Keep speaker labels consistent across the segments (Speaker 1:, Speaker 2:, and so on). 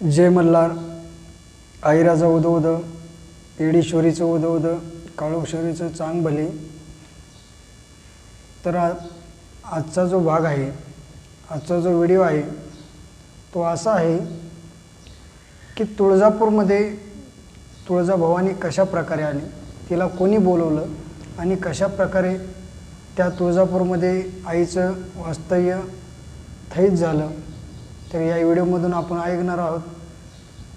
Speaker 1: जय मल्हार. आईराजा उदो उद, येडेश्वरीचं उदो उद, काळोश्वरीचं चांग भले. तर आजचा जो भाग आहे, आजचा जो व्हिडिओ आहे तो असा आहे की तुळजापूरमध्ये तुळजाभवानी कशा प्रकारे आली, तिला कोणी बोलवलं आणि कशा प्रकारे त्या तुळजापूरमध्ये आईचं वास्तव्य स्थायिक झालं, तर या व्हिडिओमधून आपण ऐकणार आहोत.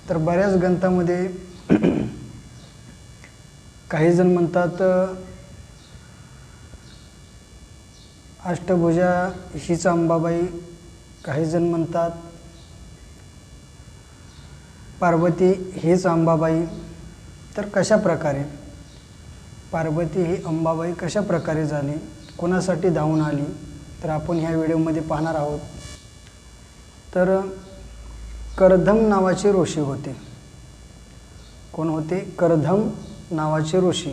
Speaker 1: तर बऱ्याच ग्रंथामध्ये काही जण म्हणतात अष्टभुजा हीच अंबाबाई, काही जण म्हणतात पार्वती हीच अंबाबाई. तर कशा प्रकारे पार्वती ही अंबाबाई कशा प्रकारे झाली, कोणासाठी धावून आली, तर आपण ह्या व्हिडिओमध्ये पाहणार आहोत. तर करधम नावाचे ऋषी होते. कोण होते? करधम नावाचे ऋषी.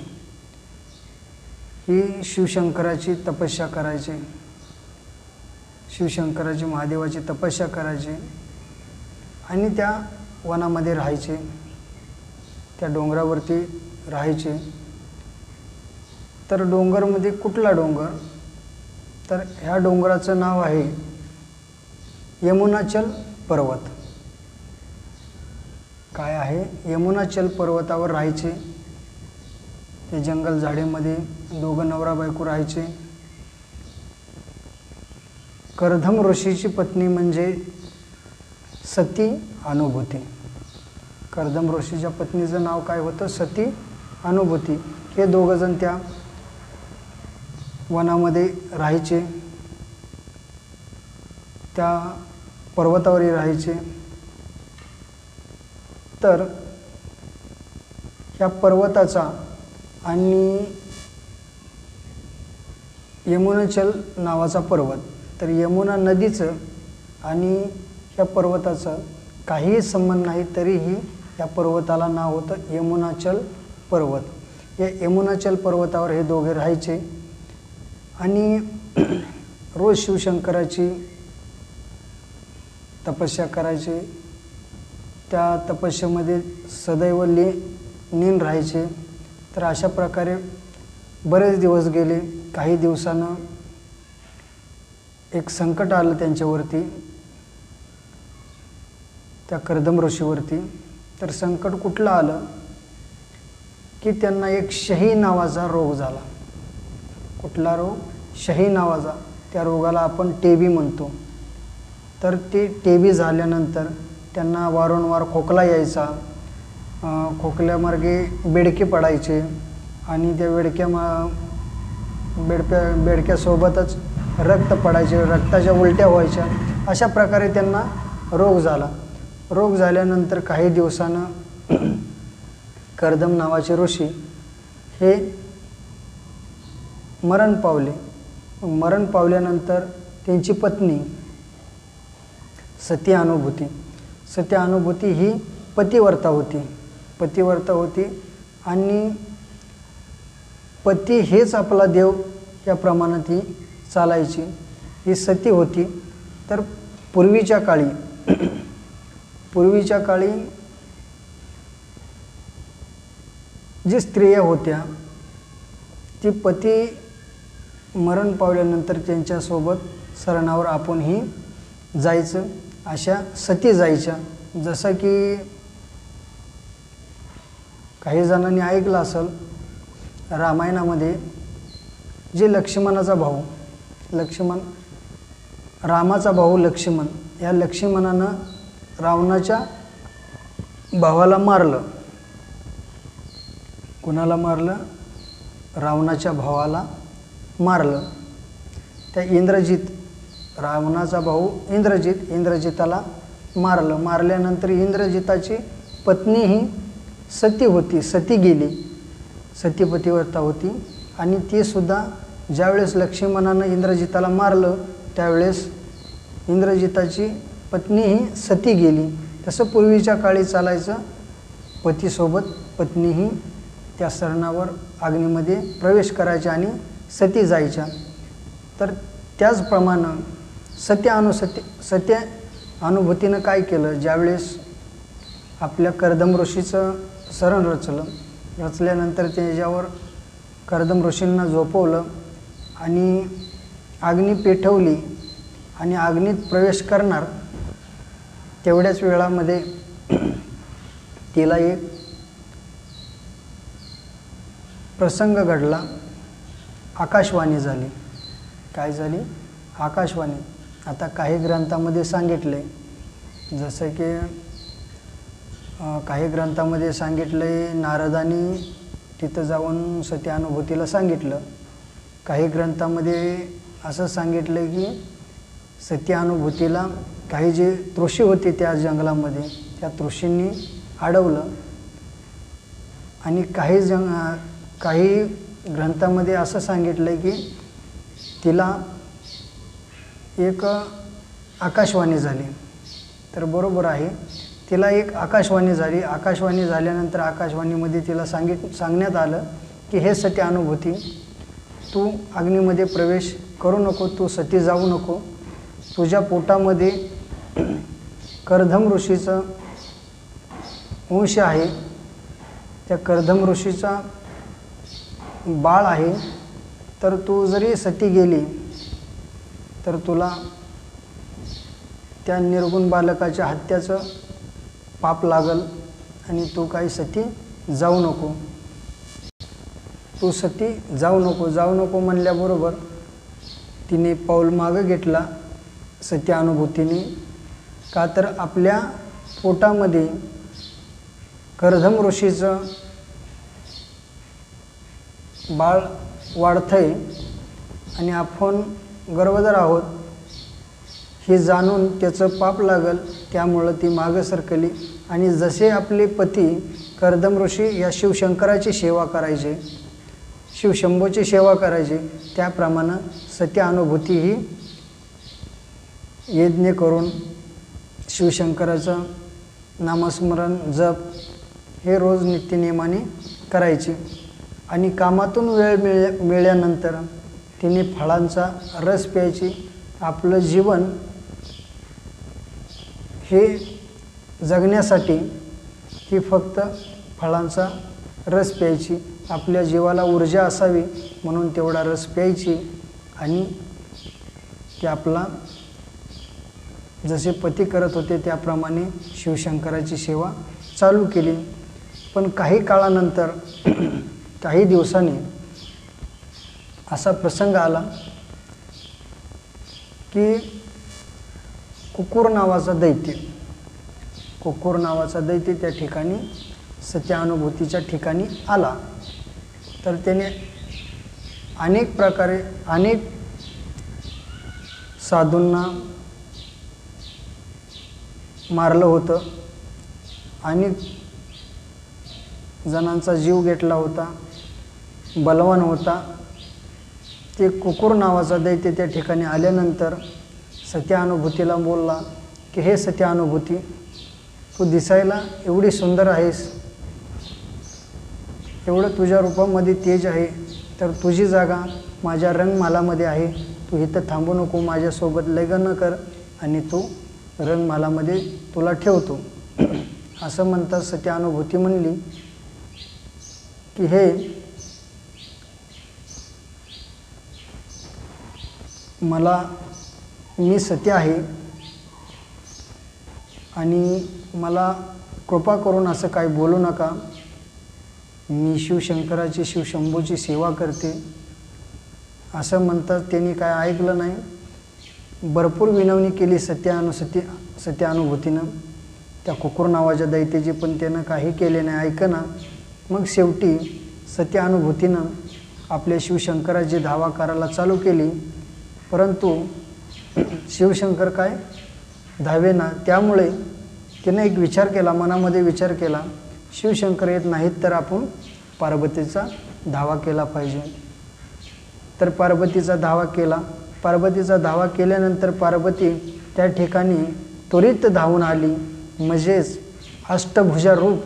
Speaker 1: ही शिवशंकराची तपस्या करायचे, शिवशंकराची महादेवाची तपस्या करायचे आणि त्या वनामध्ये राहायचे, त्या डोंगरावरती राहायचे. तर डोंगरमध्ये कुठला डोंगर, तर ह्या डोंगराचं नाव आहे यमुनाचल पर्वत. काय आहे? यमुनाचल पर्वतावर राहायचे. ते जंगल झाडीमध्ये दोघं नवरा बायको राहायचे. करधम ऋषीची पत्नी म्हणजे सती अनुभूती. करधम ऋषीच्या पत्नीचं नाव काय होतं? सती अनुभूती. हे दोघं जण त्या वनामध्ये राहायचे, त्या पर्वतावरही राहायचे. तर ह्या पर्वताचा आणि यमुनाचल नावाचा पर्वत, तर यमुना नदीचं आणि ह्या पर्वताचं काहीही संबंध नाही, तरीही या पर्वताला नाव होतं यमुनाचल पर्वत. या यमुनाचल पर्वतावर हे दोघे राहायचे आणि रोज शिवशंकराची तपस्या करायचे. त्या तपस्येमध्ये सदैव लीन राहायचे. तर अशा प्रकारे बरेच दिवस गेले. काही दिवसानं एक संकट आलं त्यांच्यावरती, त्या करधम ऋषीवरती. तर संकट कुठलं आलं की त्यांना एक शही नावाचा रोग झाला. कुठला रोग? शही नावाचा. त्या रोगाला आपण टीबी म्हणतो. तर ते टीबी झाल्यानंतर त्यांना वारंवार खोकला यायचा, खोकल्यामार्गे बेडके पडायचे आणि त्या बेडक्यासोबतच रक्त पडायचे, रक्ताच्या उलट्या व्हायच्या. अशा प्रकारे त्यांना रोग झाला. रोग झाल्यानंतर काही दिवसानं करधम नावाचे ऋषी हे मरण पावले. मरण पावल्यानंतर त्यांची पत्नी सती अनुभूती, सती अनुभूती ही पतिव्रता होती. पतिव्रता होती आणि पती हेच आपला देव या प्रमाणात ही चालायची. ही सती होती. तर पूर्वीच्या काळी जी स्त्रिया होत्या ती पती मरण पावल्यानंतर त्यांच्यासोबत सरणावर आपणही जायचं, अशा सती जायच्या. जसं की काही जणांनी ऐकलं असेल, रामायणामध्ये जे लक्ष्मणाचा भाऊ रामाचा भाऊ लक्ष्मण, या लक्ष्मणानं रावणाच्या भावाला मारलं. कुणाला मारलं? रावणाच्या भावाला मारलं. त्या रावणाचा भाऊ इंद्रजिताला मारलं. मारल्यानंतर इंद्रजिताची पत्नी ही सती होती, सती गेली, सती पतिव्रता होती. आणि ती सुद्धा ज्यावेळेस लक्ष्मणानं इंद्रजिताला मारलं त्यावेळेस इंद्रजिताची पत्नी ही सती गेली. तसं पूर्वीच्या काळी चालायचं. पतीसोबत पत्नीही त्या सरणावर अग्नीमध्ये प्रवेश करायच्या आणि सती जायच्या. तर त्याचप्रमाणे सत्य अनुभूतीनं काय केलं, ज्यावेळेस आपल्या कर्दम ऋषीचं शरण रचल्यानंतर त्याच्यावर कर्दम ऋषींना झोपवलं आणि अग्नी पेटवली आणि अग्नीत प्रवेश करणार तेवढ्याच वेळामध्ये तिला एक प्रसंग घडला, आकाशवाणी झाली. काय झाली? आकाशवाणी. आता काही ग्रंथामध्ये सांगितले, जसं की काही ग्रंथामध्ये सांगितले नारदांनी तिथं जाऊन सत्यानुभूतीला सांगितलं. काही ग्रंथामध्ये असं सांगितलं की सत्यानुभूतीला काही जे ऋषी होते त्या जंगलामध्ये त्या ऋषींनी अडवलं. आणि काही ग्रंथामध्ये असं सांगितलं की तिला एक आकाशवाणी झाली. तर बरोबर आहे, तिला एक आकाशवाणी झाली. आकाशवाणी झाल्यानंतर आकाशवाणीमध्ये तिला सांगण्यात आलं की हे सत्यानुभूती, तू अग्नीमध्ये प्रवेश करू नको, तू सती जाऊ नको. तुझ्या पोटामध्ये कर्दम ऋषीचं अंश आहे, त्या कर्दम ऋषीचा बाळ आहे. तर तू जरी सती गेली तर तुला त्या निर्गुण बालकाच्या हत्याचं पाप लागल आणि तू काही सती जाऊ नको. तू सती जाऊ नको म्हणल्याबरोबर तिने पाऊल मागं घेतला सत्यानुभूतीने. का तर आपल्या पोटामध्ये कर्दम ऋषीचं बाळ वाढतंय आणि आपण गर्भधर आहोत हे जाणून त्याचं पाप लागल, त्यामुळं ती मागं सरकली. आणि जसे आपले पती कर्दम ऋषी या शिवशंकराची सेवा करायचे, शिवशंभूची सेवा करायची, त्याप्रमाणे सत्यानुभूती ही यज्ञ करून शिवशंकराचं नामस्मरण जप हे रोज नित्यनियमाने करायची. आणि कामातून वेळ मिळाल्यानंतर तिने फळांचा रस प्यायची. आपलं जीवन हे जगण्यासाठी ती फक्त फळांचा रस प्यायची. आपल्या जीवाला ऊर्जा असावी म्हणून तेवढा रस प्यायची आणि ते आपला जसे पती करत होते त्याप्रमाणे शिवशंकराची सेवा चालू केली. पण काही काळानंतर काही दिवसांनी असा प्रसंग आला की कुक्कुर नावाचा दैत्य त्या ठिकाणी सत्यानुभूतीच्या ठिकाणी आला. तर त्याने अनेक प्रकारे अनेक साधूंना मारलं होतं, अनेक जणांचा जीव घेतला होता, बलवान होता. ते कुक्कुर नावाचा दैत्य त्या ठिकाणी आल्यानंतर सत्यानुभूतीला बोलला की हे सत्यानुभूती, तू दिसायला एवढी सुंदर आहेस, एवढं तुझ्या रूपामध्ये तेज आहे, तर तुझी जागा माझ्या रंगमालामध्ये आहे. तू इथं थांबू नको, माझ्यासोबत लग्न कर आणि तू रंगमालामध्ये तुला ठेवतो. असं म्हणतात सत्यानुभूती म्हणली की हे मी सत्य आहे आणि मला कृपा करून असं काही बोलू नका. मी शिवशंकराची शिवशंभूची सेवा करते. असं म्हणतात. त्यांनी काय ऐकलं नाही. भरपूर विनवणी केली सत्यानुभूतीनं त्या कुक्कुर नावाच्या दैत्याची, पण त्यानं काही केले नाही, ऐकना. मग शेवटी सत्यानुभूतीनं आपल्या शिवशंकराची धावा करायला चालू केली, परंतु शिवशंकर काय धावेना. त्यामुळे तिने एक विचार केला, मनामध्ये विचार केला, शिवशंकर येत नाहीत तर आपण पार्वतीचा धावा केला पाहिजे. तर पार्वतीचा धावा केला. पार्वतीचा धावा केल्यानंतर पार्वती त्या ठिकाणी त्वरित धावून आली. म्हणजेच अष्टभुजा रूप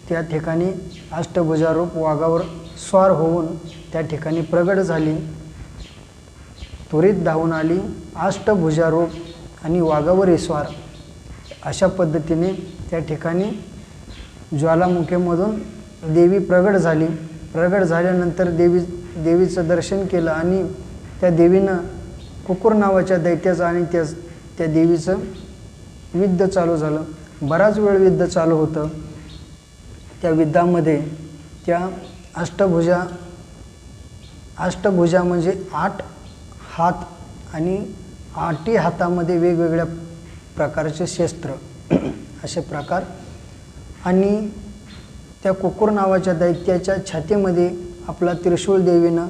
Speaker 1: त्या ठिकाणी अष्टभुजा रूप वाघावर स्वार होऊन त्या ठिकाणी प्रगट झाली. त्वरित धावून आली, अष्टभुजा रूप आणि वाघावरही स्वार. अशा पद्धतीने त्या ठिकाणी ज्वालामुखीमधून देवी प्रगट झाली. प्रगट झाल्यानंतर देवीचं दर्शन केलं आणि त्या देवीनं कुकुर नावाच्या दैत्याचं आणि त्या देवीचं युद्ध चालू झालं. बराच वेळ युद्ध चालू होतं. त्या युद्धामध्ये त्या अष्टभुजा म्हणजे 8 हात आणि 8ही हातामध्ये वेगवेगळ्या प्रकारचे शस्त्र असे प्रकार, आणि त्या कुकुर नावाच्या दैत्याच्या छातीमध्ये आपला त्रिशूळ देवीनं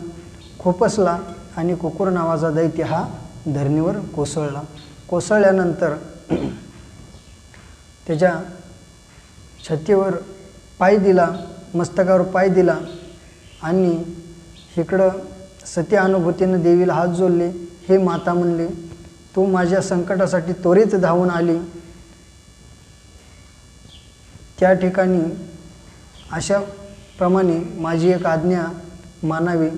Speaker 1: खोपसला आणि कुकुर नावाचा दैत्य हा धरणीवर कोसळला. कोसळल्यानंतर त्याच्या छातीवर पाय दिला, मस्तकावर पाय दिला आणि इकडं सती अनुभूतीनं देवीला हात जोडले. हे माता म्हणले, तू माझ्या संकटासाठी त्वरित धावून आली. त्या ठिकाणी अशा प्रमाणे माझी एक आज्ञा मानावी.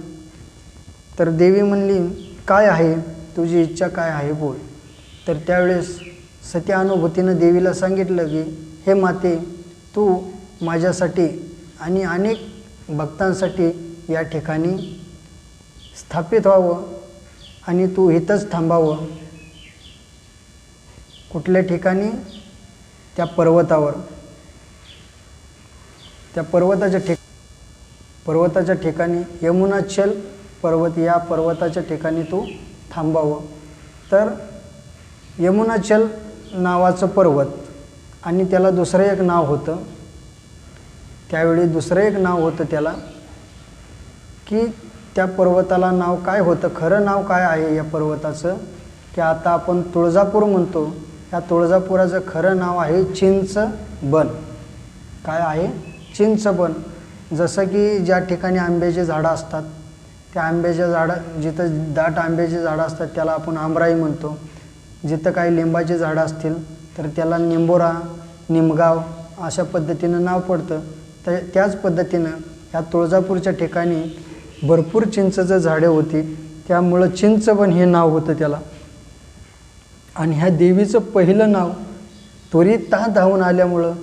Speaker 1: तर देवी म्हणली, काय आहे तुझी इच्छा, काय आहे बोल. तर त्यावेळेस सती अनुभूतीनं देवीला सांगितलं की हे माते, तू माझ्यासाठी आणि अनेक भक्तांसाठी या ठिकाणी स्थापित व्हावं आणि तू इथंच थांबावं. कुठल्या ठिकाणी? त्या पर्वतावर. त्या पर्वताच्या ठिकाणी यमुनाचल पर्वत, या पर्वताच्या ठिकाणी तू थांबावं. तर यमुनाचल नावाचं पर्वत आणि त्याला दुसरं एक नाव होतं. त्यावेळी दुसरं एक नाव होतं त्याला, की त्या पर्वताला नाव काय होतं, खरं नाव काय आहे या पर्वताचं, की आता आपण तुळजापूर म्हणतो. या तुळजापुराचं खरं नाव आहे चिंचबन. काय आहे? चिंचबन. जसं की ज्या ठिकाणी आंब्याची झाडं असतात, त्या आंब्याच्या झाडं, जिथं दाट आंब्याची झाडं असतात त्याला आपण आमराई म्हणतो. जिथं काही लिंबाची झाडं असतील तर त्याला निंबोरा, निमगाव अशा पद्धतीनं नाव पडतं. तर त्याच पद्धतीनं ह्या तुळजापूरच्या ठिकाणी भरपूर चिंचेचं झाडे होती, त्यामुळं चिंचबन हे नाव होतं त्याला. आणि ह्या देवीचं पहिलं नाव त्वरिता धावून आल्यामुळं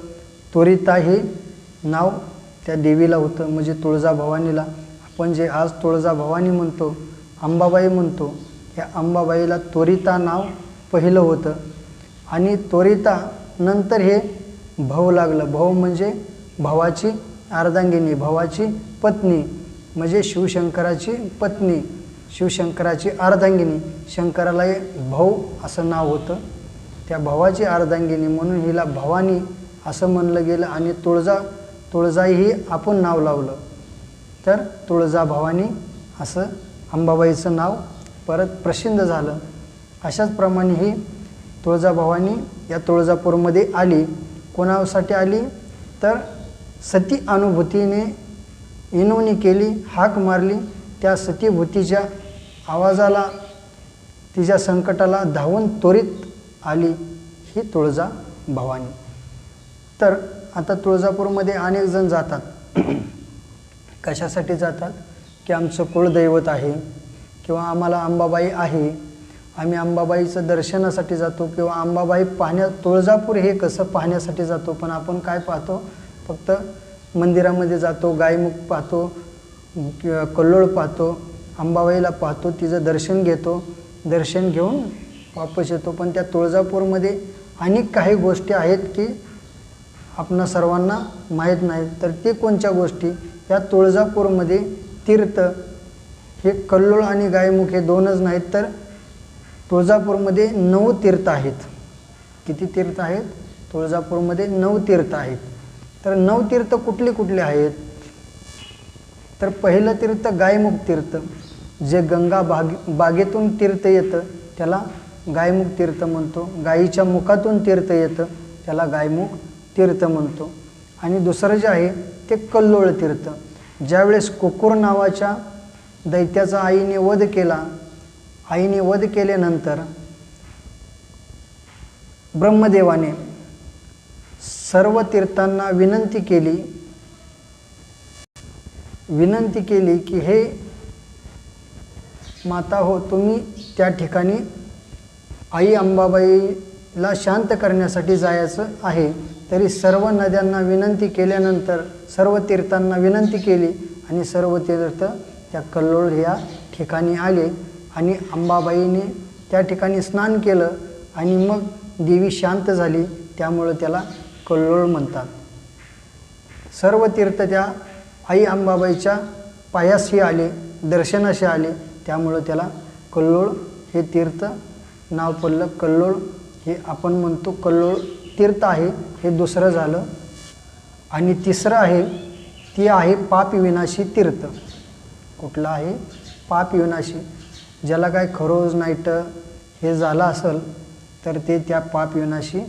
Speaker 1: त्वरिता हे नाव त्या देवीला होतं, म्हणजे तुळजाभवानीला. आपण जे आज तुळजाभवानी म्हणतो, अंबाबाई म्हणतो, या अंबाबाईला त्वरिता नाव पहिलं होतं. आणि त्वरिता नंतर हे भव लागलं. भव म्हणजे भवाची अर्धांगिनी, भवाची पत्नी, म्हणजे शिवशंकराची पत्नी, शिवशंकराची अर्धांगिनी. शंकराला भव असं नाव होतं. त्या भवाची अर्धांगिनी म्हणून हिला भवानी असं म्हणलं गेलं. आणि तुळजा ही आपण नाव लावलं तर तुळजाभवानी असं अंबाबाईचं नाव परत प्रसिद्ध झालं. अशाच प्रमाणे ही तुळजाभवानी या तुळजापूरमध्ये आली. कोणासाठी आली? तर सती अनुभूतीने विनवणी केली, हाक मारली. त्या सतीभूतीच्या आवाजाला, तिच्या संकटाला धावून त्वरित आली ही तुळजाभवानी. तर आता तुळजापूरमध्ये अनेक जण जातात. कशासाठी जातात? की आमचं कुळदैवत आहे किंवा आम्हाला अंबाबाई आहे, आम्ही अंबाबाईचं दर्शनासाठी जातो किंवा अंबाबाई तुळजापूर हे कसं पाहण्यासाठी जातो. पण आपण काय पाहतो? फक्त मंदिरामध्ये जातो, गायमुख पाहतो किंवा कल्लोळ पाहतो, अंबाबाईला पाहतो, तिचं दर्शन घेतो, दर्शन घेऊन वापस येतो. पण त्या तुळजापूरमध्ये अनेक काही गोष्टी आहेत की आपणा सर्वांना माहीत नाहीत. तर ते कोणत्या गोष्टी? या तुळजापूरमध्ये तीर्थ हे कल्लोळ आणि गायमुख हे दोनच नाहीत, तर तुळजापूरमध्ये 9 तीर्थ आहेत. किती तीर्थ आहेत? तुळजापूरमध्ये 9 तीर्थ आहेत. तर 9 तीर्थ कुठले कुठले आहेत? तर पहिलं तीर्थ गायमुख तीर्थ, जे गंगा बागेतून तीर्थ येतं त्याला गायमुख तीर्थ म्हणतो. गायीच्या मुखातून तीर्थ येतं त्याला गायमुख तीर्थ म्हणतो. आणि दुसरं जे आहे ते कल्लोळ तीर्थ. ज्यावेळेस कुकुर नावाच्या दैत्याचा आईने वध केला, आईने वध केल्यानंतर ब्रह्मदेवाने सर्व तीर्थांना विनंती केली की हे माता हो, तुम्ही त्या ठिकाणी आई अंबाबाई ला शांत करण्यासाठी जायचं आहे. तरी सर्व नद्यांना विनंती केल्यानंतर सर्व तीर्थांना विनंती केली आणि सर्व तीर्थ त्या कल्लोळ या ठिकाणी आले आणि अंबाबाईने त्या ठिकाणी स्नान केलं आणि मग देवी शांत झाली, त्यामुळं त्याला कल्लोळ म्हणतात. सर्व तीर्थ त्या आई अंबाबाईच्या पायाशी आले, दर्शनाशी आले, त्यामुळं त्याला कल्लोळ हे तीर्थ नाव पडलं. कल्लोळ हे आपण म्हणतो कल्लोळ तीर्थ आहे, हे दुसरं झालं. आणि तिसरं आहे ती आहे पाप विनाशी तीर्थ. कुठलं आहे? पाप विनाशी. ज्याला काय खरोज नाईट हे झालं असेल तर ते त्या पाप विनाशी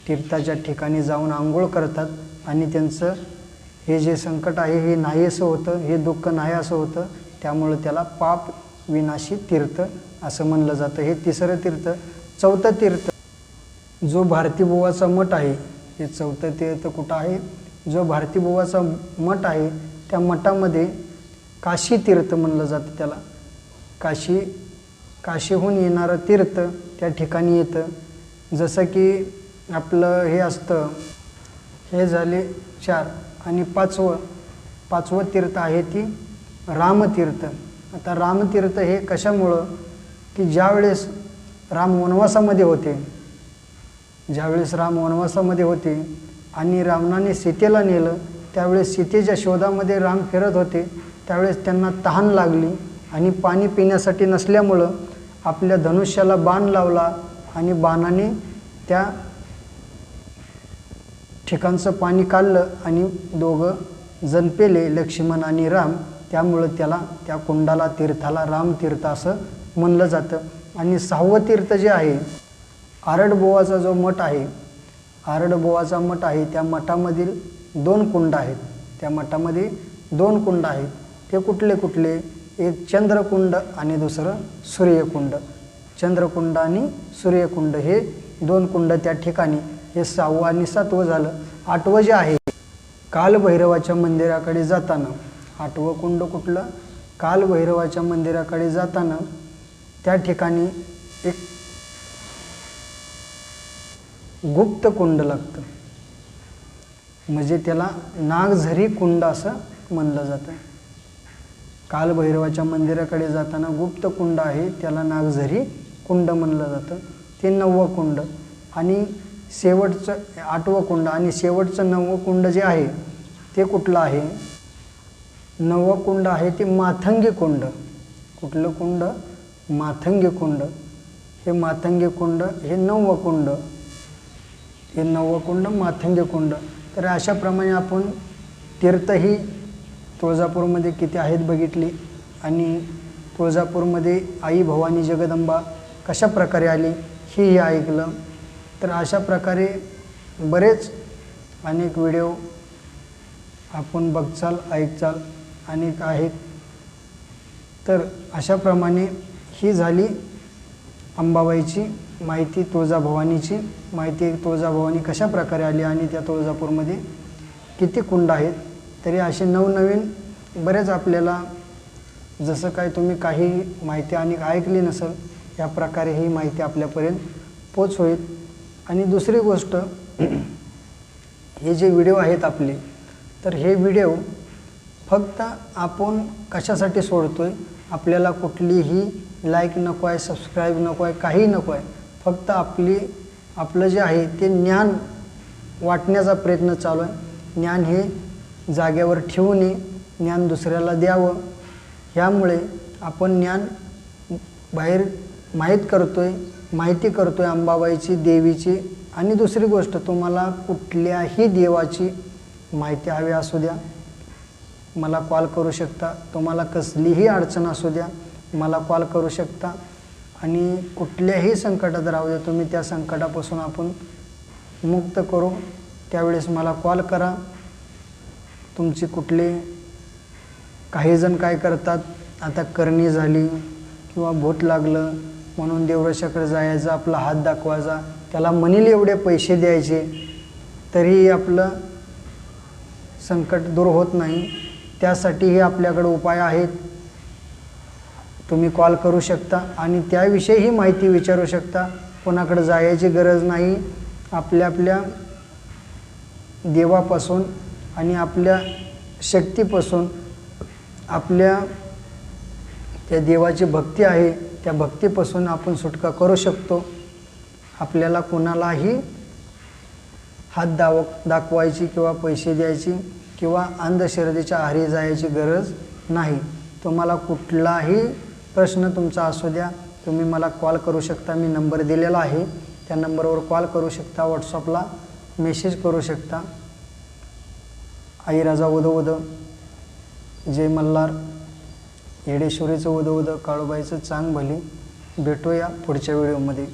Speaker 1: तीर्थाच्या ठिकाणी जाऊन आंघोळ करतात आणि त्यांचं हे जे संकट आहे हे नाही असं होतं, हे दुःख नाही असं होतं, त्यामुळं त्याला पाप विनाशी तीर्थ असं म्हणलं जातं. हे तिसरं तीर्थ. चौथं तीर्थ जो भारतीबुवाचा मठ आहे, हे चौथं तीर्थ कुठं आहे? जो भारतीबुवाचा मठ आहे त्या मठामध्ये काशी तीर्थ म्हणलं जातं त्याला. काशीहून येणारं तीर्थ त्या ठिकाणी येतं. जसं की आपलं हे असतं, हे झाले 4 आणि पाचवं तीर्थ आहे ती रामतीर्थ. आता रामतीर्थ हे कशामुळं की ज्यावेळेस राम वनवासामध्ये होते आणि रावणाने सीतेला नेलं, त्यावेळेस सीतेच्या शोधामध्ये राम फिरत होते, त्यावेळेस त्यांना तहान लागली आणि पाणी पिण्यासाठी नसल्यामुळं आपल्या धनुष्याला बाण लावला आणि बाणाने त्या ठिकाणचं पाणी काढलं आणि दोघं जण पेले, लक्ष्मण आणि राम. त्यामुळं त्याला त्या कुंडाला तीर्थाला रामतीर्थ असं म्हणलं जातं. आणि 6वं तीर्थ जे आहे आरडबुवाचा जो मठ आहे, आरडबुवाचा मठ आहे, त्या मठामधील 2 कुंड आहेत. त्या मठामध्ये 2 कुंड आहेत. ते कुठले? एक चंद्रकुंड आणि दुसरं सूर्यकुंड. चंद्रकुंड आणि सूर्यकुंड हे 2 कुंड त्या ठिकाणी. हे 6वं आणि 7वं झालं. 8वं जे आहे कालभैरवाच्या मंदिराकडे जाताना, 8वं कुंड कुठलं? कालभैरवाच्या मंदिराकडे जाताना त्या ठिकाणी एक गुप्त कुंड लागतं, म्हणजे त्याला नागझरी कुंड असं म्हणलं जातं. कालभैरवाच्या मंदिराकडे जाताना गुप्त कुंड आहे, त्याला नागझरी कुंड म्हणलं जातं. ते 9वं कुंड. आणि शेवटचं 8वं कुंड आणि शेवटचं 9वं कुंड जे आहे ते कुठलं आहे? 9वं कुंड आहे ते मातंगी कुंड. कुठलं कुंड? मातंगी कुंड. हे मातंगी कुंड हे 9वं कुंड. हे 9वं कुंड मातंगी कुंड. तर अशाप्रमाणे आपण तीर्थही तुळजापूरमध्ये किती आहेत बघितली आणि तुळजापूरमध्ये आई भवानी जगदंबा कशा प्रकारे आली हेही ऐकलं. तर अशा प्रकारे बरेच अनेक व्हिडिओ आपण बघचाल, ऐकचाल, अनेक आहेत. तर अशाप्रमाणे ही झाली अंबाबाईची माहिती, तुळजाभवानीची माहिती. तुळजाभवानी कशा प्रकारे आली आणि त्या तुळजापूरमध्ये किती कुंड आहेत. तरी असे नवनवीन बरेच आपल्याला, जसं काय तुम्ही काही माहिती आणि ऐकली नसेल, या प्रकारे ही माहिती आपल्यापर्यंत पोच होईल. आणि दुसरी गोष्ट, हे जे व्हिडिओ आहेत आपले, तर हे व्हिडिओ फक्त आपण कशासाठी सोडतो आहे? आपल्याला कुठलीही लाईक नको आहे, सबस्क्राईब नको आहे, काही नको आहे. फक्त आपलं जे आहे ते ज्ञान वाटण्याचा प्रयत्न चालू आहे. ज्ञान हे जागेवर ठेवू नये, ज्ञान दुसऱ्याला द्यावं. ह्यामुळे आपण ज्ञान बाहेर माहिती करतो आहे अंबाबाईची, देवीची. आणि दुसरी गोष्ट, तुम्हाला कुठल्याही देवाची माहिती हवी असू द्या, मला कॉल करू शकता. तुम्हाला कसलीही अडचण असू द्या, मला कॉल करू शकता. आणि कुठल्याही संकटात राहू द्या, तुम्ही त्या संकटापासून आपण मुक्त करू, त्यावेळेस मला कॉल करा. तुमची काही जण काय करतात, आता करणी झाली किंवा भूत लागलं म्हणून देवळाच्याकडे जायचं, आपला हात दाखवायचा, त्याला म्हणील एवढे पैसे द्यायचे, तरीही आपलं संकट दूर होत नाही. त्यासाठीही आपल्याकडे उपाय आहेत. तुम्ही कॉल करू शकता आणि त्याविषयीही माहिती विचारू शकता. कोणाकडे जायची गरज नाही. आपल्या आपल्या देवापासून आणि आपल्या शक्तीपासून, आपल्या त्या देवाची भक्ती आहे त्या भक्तीपासून आपण सुटका करू शकतो. आपल्याला कोणालाही हात दाखवायची किंवा पैसे द्यायची किंवा अंधश्रद्धेच्या आहारी जायची गरज नाही. तुम्हाला कुठलाही प्रश्न तुमचा असू द्या, तुम्ही मला कॉल करू शकता. मी नंबर दिलेला आहे, त्या नंबरवर कॉल करू शकता, व्हॉट्सअपला मेसेज करू शकता. आई राजा उदो उद, जय मल्हार, येडेश्वरीचं उदो उद, काळूबाईचं चांग भली. भेटूया पुढच्या व्हिडिओमध्ये.